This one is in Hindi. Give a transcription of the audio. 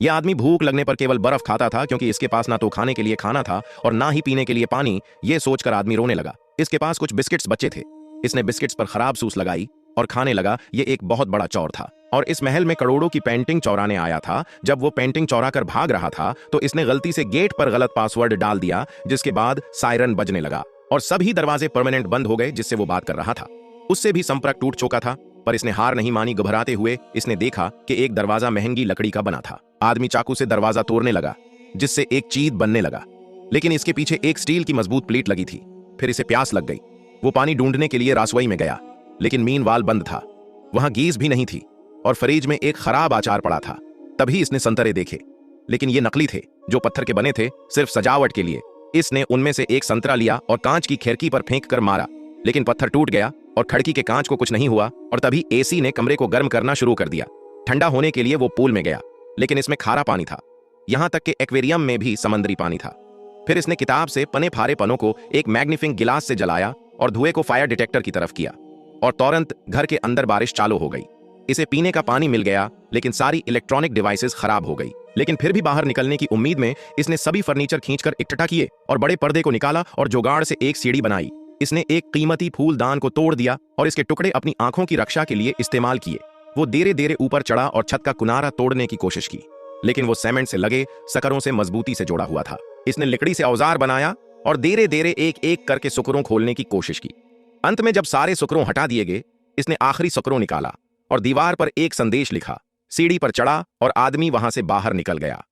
यह आदमी भूख लगने पर केवल बर्फ खाता था, क्योंकि इसके पास ना तो खाने के लिए खाना था और ना ही पीने के लिए पानी। ये सोचकर आदमी रोने लगा। इसके पास कुछ बिस्किट्स बचे थे। इसने बिस्किट्स पर खराब सूस लगाई और खाने लगा। ये एक बहुत बड़ा चोर था और इस महल में करोड़ों की पेंटिंग चौराने आया था। जब वो पेंटिंग चौरा कर भाग रहा था तो इसने गलती से गेट पर गलत पासवर्ड डाल दिया, जिसके बाद सायरन बजने लगा और सभी दरवाजे परमानेंट बंद हो गए जिससे वो बात कर रहा था। उससे भी संपर्क टूट चुका था, पर इसने हार नहीं मानी। घबराते हुए इसने देखा कि एक दरवाजा महंगी लकड़ी का बना था। आदमी चाकू से दरवाजा तोड़ने लगा, जिससे एक चीज बनने लगा, लेकिन इसके पीछे एक स्टील की मजबूत प्लेट लगी थी। फिर इसे प्यास लग गई। वो पानी ढूंढने के लिए रासोई में गया, लेकिन मीनवाल बंद था। वहां गीज भी नहीं थी और फ्रिज में एक खराब अचार पड़ा था। तभी इसने संतरे देखे, लेकिन ये नकली थे, जो पत्थर के बने थे, सिर्फ सजावट के लिए। इसने उनमें से एक संतरा लिया और कांच की खिड़की पर फेंक कर मारा, लेकिन पत्थर टूट गया और खिड़की के कांच को कुछ नहीं हुआ। और तभी एसी ने कमरे को गर्म करना शुरू कर दिया। ठंडा होने के लिए वो पूल में गया, लेकिन इसमें खारा पानी था। यहां तक कि एक्वेरियम में भी समुद्री पानी था। फिर इसने किताब से पने फारे पनों को एक मैग्नीफिंग गिलास से जलाया और धुएं को फायर डिटेक्टर की तरफ किया, और तुरंत घर के अंदर बारिश चालू हो गई। इसे पीने का पानी मिल गया, लेकिन सारी इलेक्ट्रॉनिक डिवाइसेस खराब हो गई। लेकिन फिर भी बाहर निकलने की उम्मीद में इसने सभी फर्नीचर खींचकर इकट्ठा किए और बड़े पर्दे को निकाला और जुगाड़ से एक सीढ़ी बनाई। इसने एक कीमती फूलदान को तोड़ दिया और इसके टुकड़े अपनी आंखों की रक्षा के लिए इस्तेमाल किए। वो धीरे धीरे ऊपर चढ़ा और छत का किनारा तोड़ने की कोशिश की, लेकिन वो सीमेंट से लगे सकरों से मजबूती से जुड़ा हुआ था। इसने लकड़ी से औजार बनाया और धीरे धीरे एक एक करके सुकरों खोलने की कोशिश की। अंत में जब सारे सुकरों हटा दिए गए, इसने आखिरी सुकरों निकाला और दीवार पर एक संदेश लिखा। सीढ़ी पर चढ़ा और आदमी वहां से बाहर निकल गया।